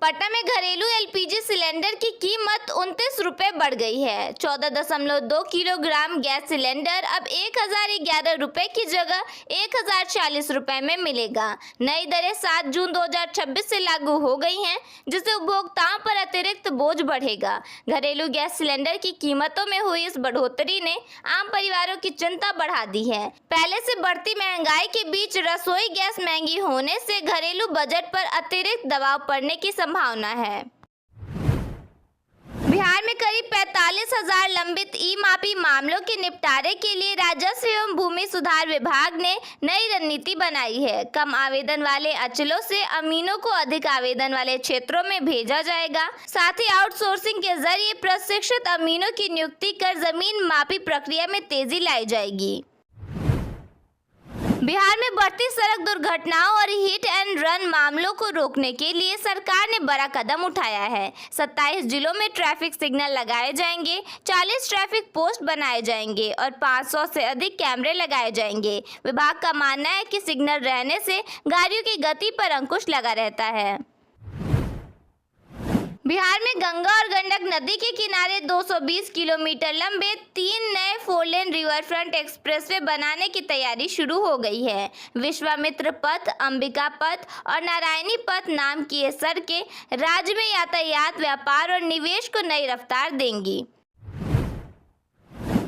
पटना में घरेलू LPG cylinder की कीमत 29 रुपये बढ़ गई है। 14.2 किलोग्राम गैस सिलेंडर अब 1011 रुपये की जगह 1040 रुपये में मिलेगा। नई दरें 7 जून 2026 से लागू हो गई हैं, जिससे उपभोक्ताओं पर अतिरिक्त बोझ बढ़ेगा। घरेलू गैस सिलेंडर की कीमतों में हुई इस बढ़ोतरी ने आम परिवारों की चिंता बढ़ा दी है। पहले से बढ़ती महंगाई के बीच रसोई गैस महंगी होने से घरेलू बजट पर अतिरिक्त दबाव पड़ने की संभावना है। बिहार में करीब 45,000 लंबित ई-मापी मामलों के निपटारे के लिए राजस्व एवं भूमि सुधार विभाग ने नई रणनीति बनाई है। कम आवेदन वाले अंचलों से अमीनों को अधिक आवेदन वाले क्षेत्रों में भेजा जाएगा। साथ ही आउटसोर्सिंग के जरिए प्रशिक्षित अमीनों की नियुक्ति कर जमीन मापी प्रक्रिया में तेजी लाई जाएगी। बिहार में बढ़ती सड़क दुर्घटनाओं और हिट एंड रन मामलों को रोकने के लिए सरकार ने बड़ा कदम उठाया है। 27 जिलों में ट्रैफिक सिग्नल लगाए जाएंगे, 40 ट्रैफिक पोस्ट बनाए जाएंगे और 500 से अधिक कैमरे लगाए जाएंगे। विभाग का मानना है कि सिग्नल रहने से गाड़ियों की गति पर अंकुश लगा रहता है। बिहार में गंगा और गंडक नदी के किनारे 220 किलोमीटर लंबे 3 नए 4 लेन रिवरफ्रंट एक्सप्रेसवे बनाने की तैयारी शुरू हो गई है। विश्वामित्र पथ, अंबिका पथ और नारायणी पथ नाम की ये सड़कें राज्य में यातायात, व्यापार और निवेश को नई रफ्तार देंगी।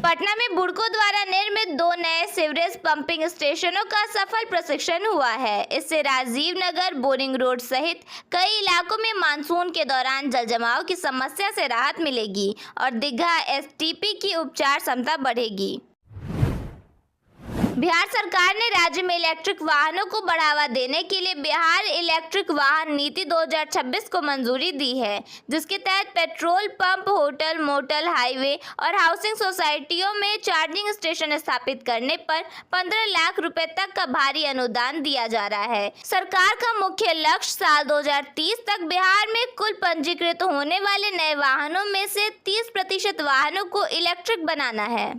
पटना में बुडको द्वारा निर्मित 2 नए सीवरेज पंपिंग स्टेशनों का सफल प्रशिक्षण हुआ है। इससे राजीव नगर, बोरिंग रोड सहित कई इलाकों में मानसून के दौरान जलजमाव की समस्या से राहत मिलेगी और दीघा एसटीपी की उपचार क्षमता बढ़ेगी। बिहार सरकार ने राज्य में इलेक्ट्रिक वाहनों को बढ़ावा देने के लिए बिहार इलेक्ट्रिक वाहन नीति 2026 को मंजूरी दी है, जिसके तहत petrol pump, hotel, motel, highway और हाउसिंग सोसाइटियों में चार्जिंग स्टेशन स्थापित करने पर 15 लाख रुपए तक का भारी अनुदान दिया जा रहा है। सरकार का मुख्य लक्ष्य साल 2030 तक बिहार में कुल पंजीकृत होने वाले नए वाहनों में से 30% वाहनों को इलेक्ट्रिक बनाना है।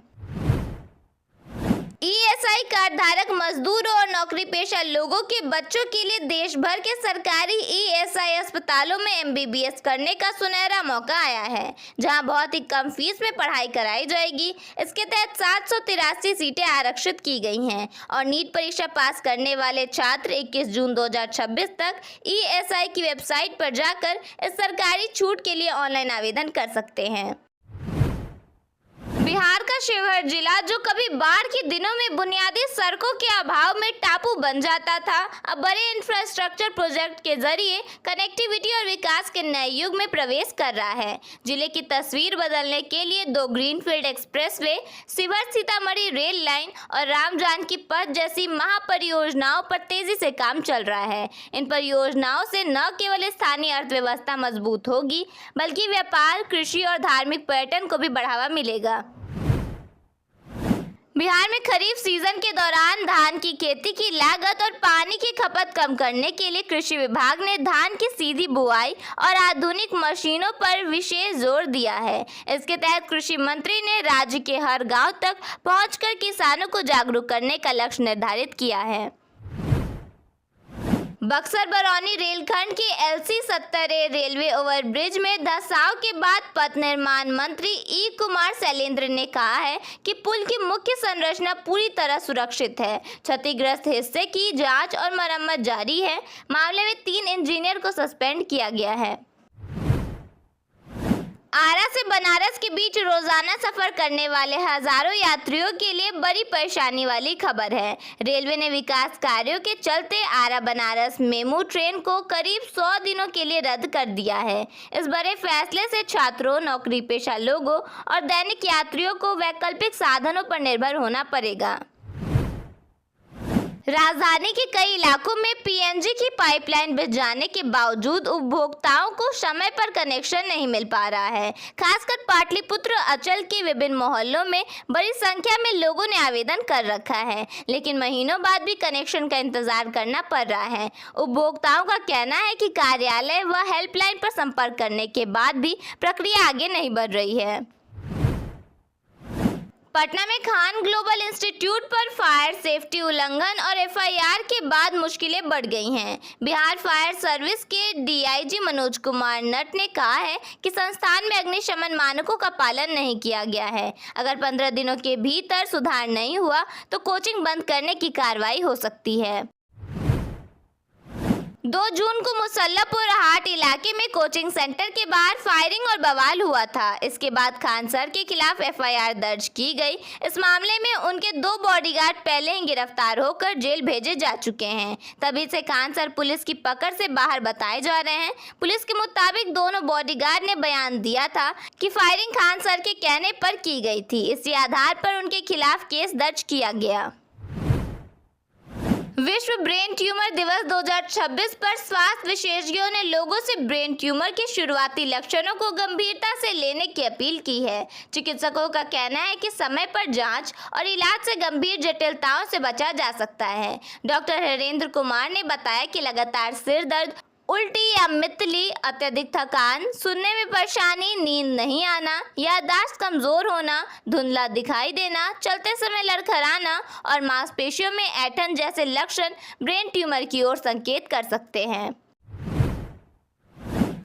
ईएसआई कार्डधारक मजदूरों और नौकरी पेशा लोगों के बच्चों के लिए देश भर के सरकारी ईएसआई अस्पतालों में एमबीबीएस करने का सुनहरा मौका आया है, जहां बहुत ही कम फीस में पढ़ाई कराई जाएगी। इसके तहत 783 सीटें आरक्षित की गई हैं और नीट परीक्षा पास करने वाले छात्र 21 जून 2026 तक ईएसआई की वेबसाइट पर जाकर इस सरकारी छूट के लिए ऑनलाइन आवेदन कर सकते हैं। बिहार का शिवहर जिला, जो कभी बाढ़ के दिनों में बुनियादी सड़कों के अभाव में टापू बन जाता था, अब बड़े इंफ्रास्ट्रक्चर प्रोजेक्ट के जरिए कनेक्टिविटी और विकास के नए युग में प्रवेश कर रहा है। जिले की तस्वीर बदलने के लिए 2 greenfield expressway, Sheohar Sitamarhi rail line और राम जानकी पथ जैसी महापरियोजनाओं पर तेजी से काम चल रहा है। इन परियोजनाओं से न केवल स्थानीय अर्थव्यवस्था मजबूत होगी, बल्कि व्यापार, कृषि और धार्मिक पर्यटन को भी बढ़ावा मिलेगा। बिहार में खरीफ सीजन के दौरान धान की खेती की लागत और पानी की खपत कम करने के लिए कृषि विभाग ने धान की सीधी बुआई और आधुनिक मशीनों पर विशेष जोर दिया है। इसके तहत कृषि मंत्री ने राज्य के हर गांव तक पहुंचकर किसानों को जागरूक करने का लक्ष्य निर्धारित किया है। बक्सर बरौनी रेलखंड के LC 70A रेलवे ओवरब्रिज में धंसाव के बाद पथ निर्माण मंत्री ई कुमार शैलेंद्र ने कहा है कि पुल की मुख्य संरचना पूरी तरह सुरक्षित है। क्षतिग्रस्त हिस्से की जांच और मरम्मत जारी है। मामले में 3 इंजीनियर को सस्पेंड किया गया है। आरा से बनारस के बीच रोजाना सफर करने वाले हजारों यात्रियों के लिए बड़ी परेशानी वाली खबर है। रेलवे ने विकास कार्यों के चलते आरा बनारस मेमू ट्रेन को करीब 100 दिनों के लिए रद्द कर दिया है। इस बड़े फैसले से छात्रों, नौकरी पेशा लोगों और दैनिक यात्रियों को वैकल्पिक साधनों पर निर्भर होना पड़ेगा। राजधानी के कई इलाकों में पीएनजी की पाइपलाइन बिछ जाने के बावजूद उपभोक्ताओं को समय पर कनेक्शन नहीं मिल पा रहा है। खासकर पाटलिपुत्र अंचल के विभिन्न मोहल्लों में बड़ी संख्या में लोगों ने आवेदन कर रखा है, लेकिन महीनों बाद भी कनेक्शन का इंतजार करना पड़ रहा है। उपभोक्ताओं का कहना है कि कार्यालय व हेल्पलाइन पर संपर्क करने के बाद भी प्रक्रिया आगे नहीं बढ़ रही है। पटना में खान ग्लोबल इंस्टीट्यूट पर फायर सेफ्टी उल्लंघन और एफआईआर के बाद मुश्किलें बढ़ गई हैं। बिहार फायर सर्विस के डीआईजी मनोज कुमार नट ने कहा है कि संस्थान में अग्निशमन मानकों का पालन नहीं किया गया है। अगर 15 दिनों के भीतर सुधार नहीं हुआ तो कोचिंग बंद करने की कार्रवाई हो सकती है। 2 जून को मुसल्लापुर हाट इलाके में कोचिंग सेंटर के बाहर फायरिंग और बवाल हुआ था। इसके बाद खान सर के खिलाफ एफआईआर दर्ज की गई। इस मामले में उनके 2 बॉडीगार्ड पहले ही गिरफ्तार होकर जेल भेजे जा चुके हैं। तभी से खान सर पुलिस की पकड़ से बाहर बताए जा रहे हैं। पुलिस के मुताबिक दोनों बॉडीगार्ड ने बयान दिया था कि फायरिंग खान सर के कहने पर की गई थी। इसी आधार पर उनके खिलाफ केस दर्ज किया गया। विश्व ब्रेन ट्यूमर दिवस 2026 पर स्वास्थ्य विशेषज्ञों ने लोगों से ब्रेन ट्यूमर के शुरुआती लक्षणों को गंभीरता से लेने की अपील की है। चिकित्सकों का कहना है कि समय पर जांच और इलाज से गंभीर जटिलताओं से बचा जा सकता है। डॉक्टर हरेंद्र कुमार ने बताया कि लगातार सिर दर्द, उल्टी या मितली, अत्यधिक थकान, सुनने में परेशानी, नींद नहीं आना, याददाश्त कमजोर होना, धुंधला दिखाई देना, चलते समय लड़खड़ाना और मांसपेशियों में ऐंठन जैसे लक्षण ब्रेन ट्यूमर की ओर संकेत कर सकते हैं।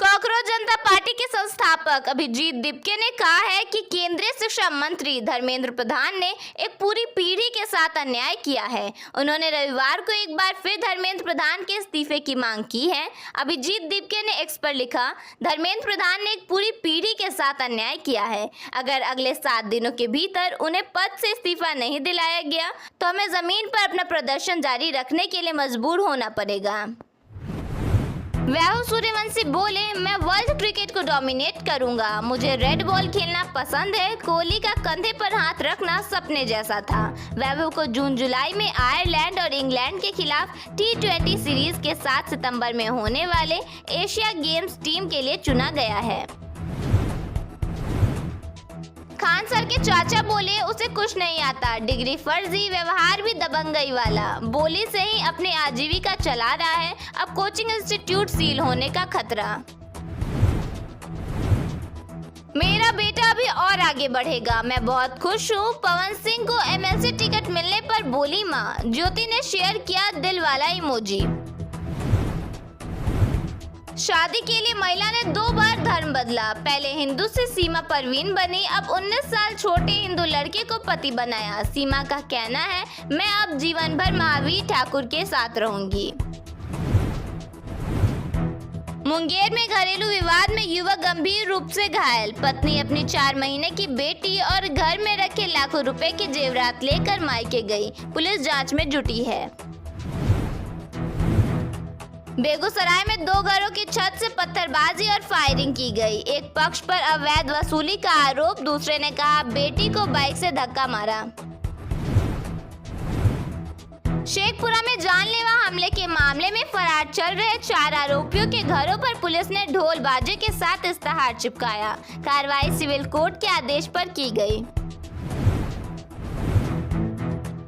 कॉकरोच जनता पार्टी के संस्थापक अभिजीत दीपके ने कहा है कि केंद्रीय शिक्षा मंत्री धर्मेंद्र प्रधान ने एक पूरी पीढ़ी के साथ अन्याय किया है। उन्होंने रविवार को एक बार फिर धर्मेंद्र प्रधान के इस्तीफे की मांग की है। अभिजीत दीपके ने एक्स पर लिखा, धर्मेंद्र प्रधान ने एक पूरी पीढ़ी के साथ अन्याय किया है। अगर अगले 7 दिनों के भीतर उन्हें पद से इस्तीफा नहीं दिलाया गया तो हमें जमीन पर अपना प्रदर्शन जारी रखने के लिए मजबूर होना पड़ेगा। वैभव सूर्यवंशी बोले, मैं वर्ल्ड क्रिकेट को डोमिनेट करूंगा। मुझे रेड बॉल खेलना पसंद है। कोहली का कंधे पर हाथ रखना सपने जैसा था। वैभव को जून जुलाई में आयरलैंड और इंग्लैंड के खिलाफ T20 सीरीज के 7 सितंबर में होने वाले एशिया गेम्स टीम के लिए चुना गया है। खान सर के चाचा बोले, उसे कुछ नहीं आता। डिग्री फर्जी, व्यवहार भी दबंगई वाला। बोली से ही अपनी आजीविका चला रहा है। अब कोचिंग इंस्टीट्यूट सील होने का खतरा। मेरा बेटा अभी और आगे बढ़ेगा। मैं बहुत खुश हूँ। पवन सिंह को MLC टिकट मिलने पर बोली माँ। ज्योति ने शेयर किया दिल वाला इमोजी। शादी के लिए महिला ने 2 बार धर्म बदला। पहले हिंदू से सीमा परवीन बनी, अब 19 साल छोटे हिंदू लड़के को पति बनाया। सीमा का कहना है, मैं अब जीवन भर महावीर ठाकुर के साथ रहूंगी। मुंगेर में घरेलू विवाद में युवक गंभीर रूप से घायल। पत्नी अपनी 4 महीने की बेटी और घर में रखे लाखों रुपए के जेवरात लेकर मायके गई। पुलिस जांच में जुटी है। बेगूसराय में 2 घरों की छत से पत्थरबाजी और फायरिंग की गई। एक पक्ष पर अवैध वसूली का आरोप, दूसरे ने कहा बेटी को बाइक से धक्का मारा। शेखपुरा में जानलेवा हमले के मामले में फरार चल रहे 4 आरोपियों के घरों पर पुलिस ने ढोल बाजे के साथ इस्तेहार चिपकाया। कार्रवाई सिविल कोर्ट के आदेश पर की गई।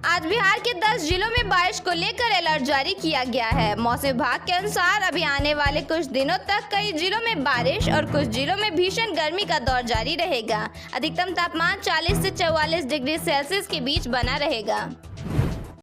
आज बिहार के 10 जिलों में बारिश को लेकर अलर्ट जारी किया गया है। मौसम विभाग के अनुसार अभी आने वाले कुछ दिनों तक कई जिलों में बारिश और कुछ जिलों में भीषण गर्मी का दौर जारी रहेगा। अधिकतम तापमान 40 से 44 डिग्री सेल्सियस के बीच बना रहेगा।